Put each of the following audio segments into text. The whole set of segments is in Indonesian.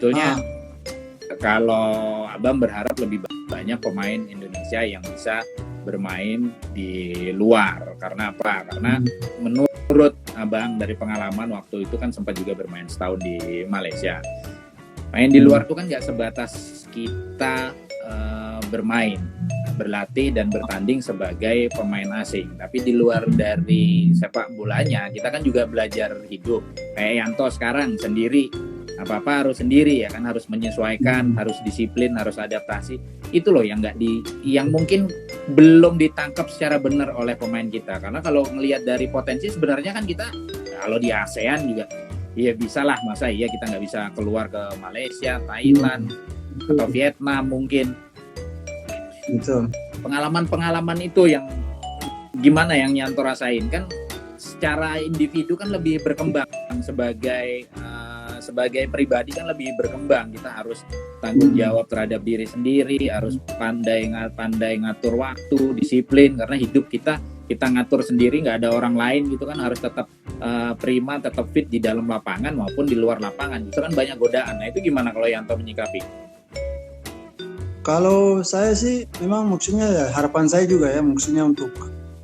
sebetulnya Ah, kalau Abang berharap lebih banyak pemain Indonesia yang bisa bermain di luar. Karena apa? Karena menurut Abang dari pengalaman waktu itu kan sempat juga bermain setahun di Malaysia. Main di luar itu kan nggak sebatas kita bermain, berlatih dan bertanding sebagai pemain asing. Tapi di luar dari sepak bolanya, kita kan juga belajar hidup. Kayak Yanto sekarang sendiri, apa-apa harus sendiri ya kan, harus menyesuaikan, harus disiplin, harus adaptasi. Itu loh yang yang mungkin belum ditangkap secara benar oleh pemain kita. Karena kalau ngelihat dari potensi sebenarnya kan kita kalau di ASEAN juga iya bisa lah, masa iya kita nggak bisa keluar ke Malaysia, Thailand, atau Vietnam mungkin. betul. Pengalaman-pengalaman itu yang gimana yang Yanto rasain kan secara individu kan lebih berkembang sebagai pribadi kan lebih berkembang. Kita harus tanggung jawab terhadap diri sendiri, harus pandai ngatur waktu, disiplin, karena hidup kita ngatur sendiri, nggak ada orang lain gitu kan, harus tetap prima, tetap fit di dalam lapangan maupun di luar lapangan. Itu kan banyak godaan. Nah itu gimana kalau Yanto menyikapi? Kalau saya sih memang maksudnya ya, harapan saya juga ya maksudnya untuk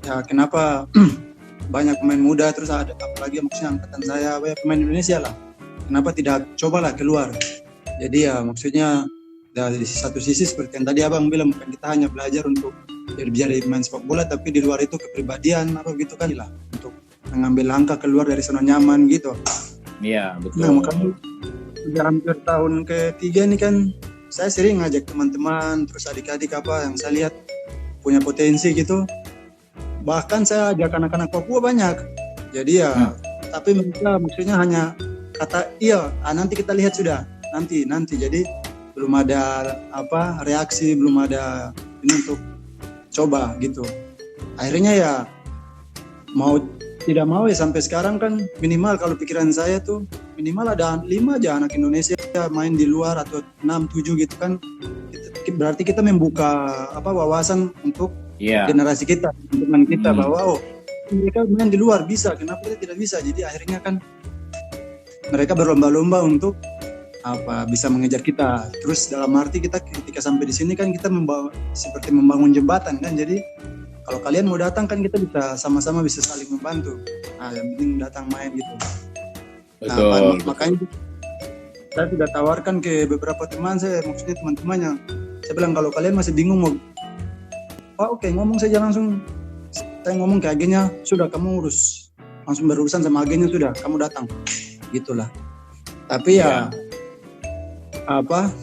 ya kenapa banyak pemain muda terus ada apalagi maksudnya angkatan saya ya, pemain Indonesia lah. Kenapa tidak cobalah keluar? Jadi ya maksudnya dari satu sisi seperti yang tadi Abang bilang, bukan kita hanya belajar untuk jadi pemain sepak bola, tapi di luar itu kepribadian apa gitu kan lah, untuk mengambil langkah keluar dari zona nyaman gitu. Iya betul. Nah makanya udah hampir tahun ketiga ini kan saya sering ngajak teman-teman terus adik-adik apa yang saya lihat punya potensi gitu. Bahkan saya ajak anak-anak Papua banyak. Jadi ya tapi mereka maksudnya hanya kata iya, nanti kita lihat sudah, nanti. Jadi belum ada apa reaksi, belum ada ini untuk coba gitu. Akhirnya ya mau tidak mau ya sampai sekarang kan minimal kalau pikiran saya tuh minimal ada 5 aja anak Indonesia main di luar atau 6-7 gitu kan. Berarti kita membuka apa wawasan untuk generasi kita, teman kita bahwa mereka main di luar bisa, kenapa kita tidak bisa? Jadi akhirnya kan mereka berlomba-lomba untuk apa bisa mengejar kita. Terus dalam arti kita ketika sampai di sini kan kita seperti membangun jembatan kan. Jadi kalau kalian mau datang kan kita bisa sama-sama bisa saling membantu. Nah, yang penting datang main gitu. Betul. Nah, makanya saya sudah tawarkan ke beberapa teman saya, maksudnya teman-teman yang saya bilang kalau kalian masih bingung mau oke, ngomong saja langsung. Saya ngomong ke agennya, sudah kamu urus. Langsung berurusan sama agennya sudah, kamu datang. Gitulah. Tapi ya apa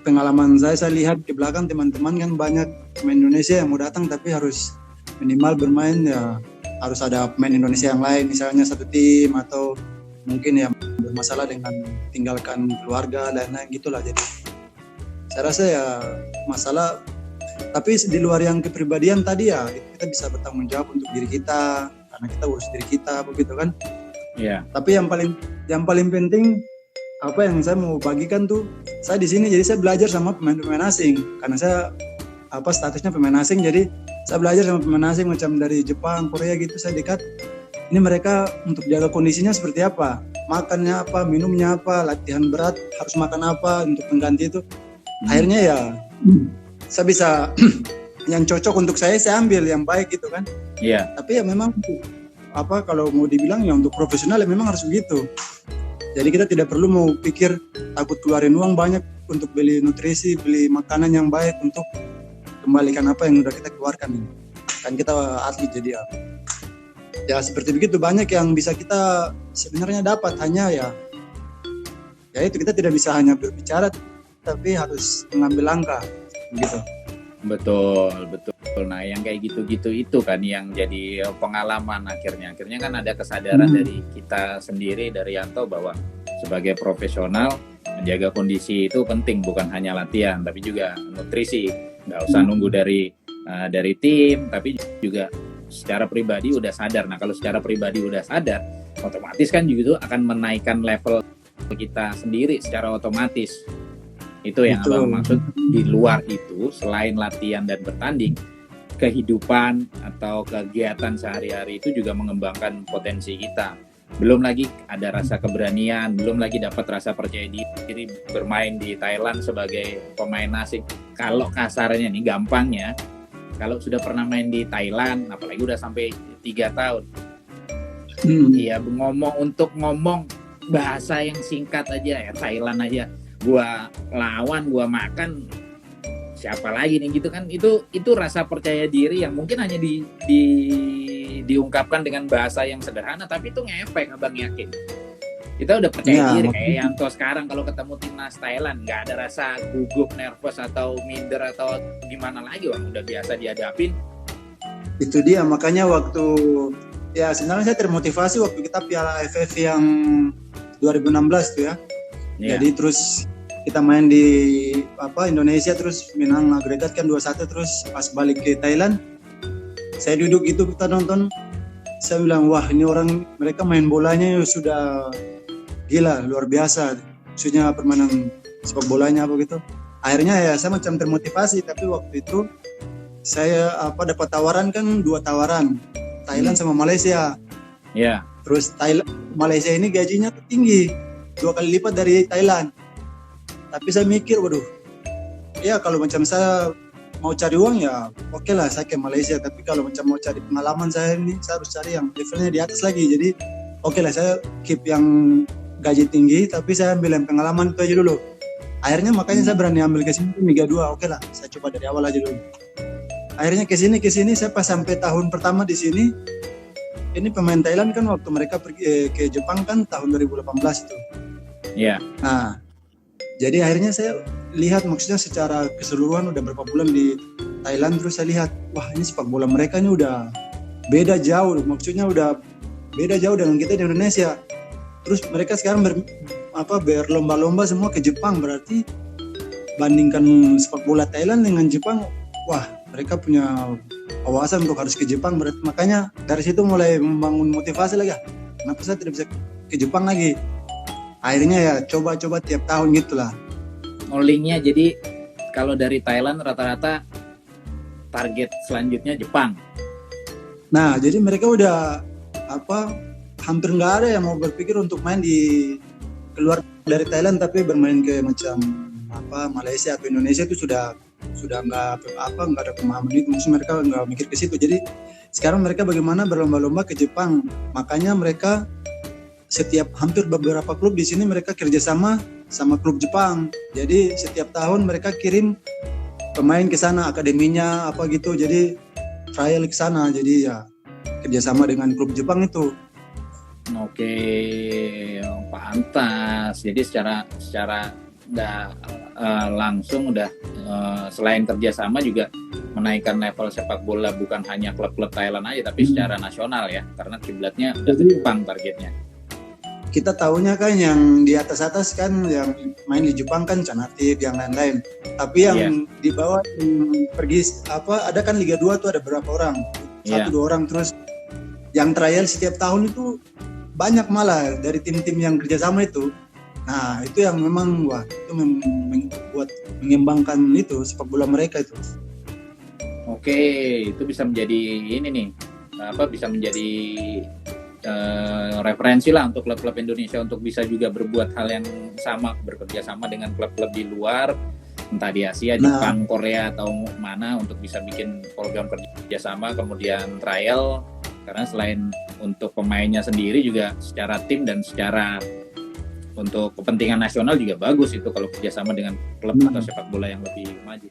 pengalaman saya lihat ke belakang teman-teman kan banyak pemain Indonesia yang mau datang tapi harus minimal bermain ya harus ada pemain Indonesia yang lain, misalnya satu tim atau mungkin ya bermasalah dengan tinggalkan keluarga dan lain gitulah. Jadi saya rasa ya masalah, tapi di luar yang kepribadian tadi ya kita bisa bertanggung jawab untuk diri kita karena kita urus diri kita begitu kan. Iya. Tapi yang paling penting apa yang saya mau bagikan tuh, saya di sini jadi saya belajar sama pemain-pemain asing karena saya apa statusnya pemain asing, jadi saya belajar sama pemain asing macam dari Jepang, Korea gitu. Saya dekat ini mereka untuk jaga kondisinya seperti apa, makannya apa, minumnya apa, latihan berat harus makan apa untuk pengganti itu. Akhirnya ya saya bisa yang cocok untuk saya ambil yang baik gitu kan. Iya. Tapi ya memang apa kalau mau dibilang ya untuk profesional ya memang harus begitu. Jadi kita tidak perlu mau pikir takut keluarin uang banyak untuk beli nutrisi, beli makanan yang baik untuk kembalikan apa yang udah kita keluarkan. Kan kita atlet jadi ya seperti begitu, banyak yang bisa kita sebenarnya dapat, hanya ya itu kita tidak bisa hanya berbicara tapi harus mengambil langkah gitu. Betul. Nah, yang kayak gitu-gitu itu kan yang jadi pengalaman akhirnya kan ada kesadaran dari kita sendiri, dari Yanto, bahwa sebagai profesional menjaga kondisi itu penting, bukan hanya latihan tapi juga nutrisi. Nggak usah nunggu dari tim, tapi juga secara pribadi udah sadar. Nah, kalau secara pribadi udah sadar, otomatis kan juga akan menaikkan level kita sendiri secara otomatis. Itu yang Abang maksud. Di luar itu selain latihan dan bertanding, kehidupan atau kegiatan sehari-hari itu juga mengembangkan potensi kita. belum lagi ada rasa keberanian, belum lagi dapat rasa percaya diri bermain di Thailand sebagai pemain asing. Kalau kasarnya nih, gampangnya, kalau sudah pernah main di Thailand, apalagi udah sampai 3 tahun, iya ngomong bahasa yang singkat aja ya, Thailand aja, gua lawan, gua makan, siapa lagi nih gitu kan. Itu rasa percaya diri yang mungkin hanya diungkapkan dengan bahasa yang sederhana, tapi itu ngefek, Abang yakin. Kita udah percaya diri kayak Yanto sekarang kalau ketemu timnas Thailand, nggak ada rasa gugup, nervous atau minder atau gimana lagi, Bang. Udah biasa dihadapin. Itu dia, makanya waktu ya sebenarnya saya termotivasi waktu kita Piala AFF yang 2016 tuh ya. Jadi terus kita main di Indonesia, terus menang agregat kan 2-1, terus pas balik ke Thailand saya duduk itu, kita nonton, saya bilang wah ini orang, mereka main bolanya sudah gila, luar biasa, maksudnya permainan sepak bolanya apa gitu. Akhirnya ya saya macam termotivasi, tapi waktu itu saya dapat tawaran kan, 2 tawaran, Thailand sama Malaysia. Terus Malaysia ini gajinya tinggi, 2 kali lipat dari Thailand. Tapi saya mikir, waduh, ya kalau macam saya mau cari uang ya oke lah saya ke Malaysia, tapi kalau macam mau cari pengalaman saya ini, saya harus cari yang levelnya di atas lagi. Jadi oke lah saya keep yang gaji tinggi, tapi saya ambil yang pengalaman itu aja dulu. Akhirnya makanya saya berani ambil ke sini Liga 2, oke lah saya coba dari awal aja dulu. Akhirnya ke sini saya pas sampai tahun pertama di sini, ini pemain Thailand kan waktu mereka pergi ke Jepang kan tahun 2018 itu. Nah, jadi akhirnya saya lihat, maksudnya secara keseluruhan udah berapa bulan di Thailand, terus saya lihat, wah ini sepak bola mereka ini udah beda jauh, maksudnya udah beda jauh dengan kita di Indonesia. Terus mereka sekarang berlomba-lomba semua ke Jepang, berarti bandingkan sepak bola Thailand dengan Jepang, wah mereka punya wawasan untuk harus ke Jepang, berarti makanya dari situ mulai membangun motivasi lagi, kenapa saya tidak bisa ke Jepang lagi. Akhirnya ya coba-coba tiap tahun gitulah. Linknya jadi kalau dari Thailand rata-rata target selanjutnya Jepang. Nah jadi mereka udah hampir nggak ada yang mau berpikir untuk main di keluar dari Thailand, tapi bermain ke macam Malaysia atau Indonesia itu sudah nggak ada pemahaman itu, maksudnya mereka nggak mikir ke situ. Jadi sekarang mereka bagaimana berlomba-lomba ke Jepang, makanya mereka hampir beberapa klub di sini mereka kerjasama sama klub Jepang. Jadi setiap tahun mereka kirim pemain ke sana, akademinya gitu. Jadi trial ke sana. Jadi ya kerjasama dengan klub Jepang itu. Oke, pantas. Jadi secara langsung udah selain kerjasama juga menaikkan level sepak bola bukan hanya klub-klub Thailand aja, tapi secara nasional ya, karena kiblatnya udah ke Jepang targetnya. Kita tahunya kan yang di atas kan yang main di Jepang kan Canatip, yang lain-lain. Tapi yang di bawah yang pergi ada kan Liga 2 tuh ada berapa orang? 1-2 orang, terus yang trial setiap tahun itu banyak malah dari tim-tim yang kerjasama itu. Nah itu yang memang itu membuat mengembangkan itu sepak bola mereka itu. Oke, itu bisa menjadi ini nih, bisa menjadi referensi lah untuk klub-klub Indonesia untuk bisa juga berbuat hal yang sama, bekerja sama dengan klub-klub di luar, entah di Asia, Jepang, Korea atau mana, untuk bisa bikin program kerja sama kemudian trial, karena selain untuk pemainnya sendiri juga secara tim dan secara untuk kepentingan nasional juga bagus itu kalau kerjasama dengan klub atau sepak bola yang lebih maju.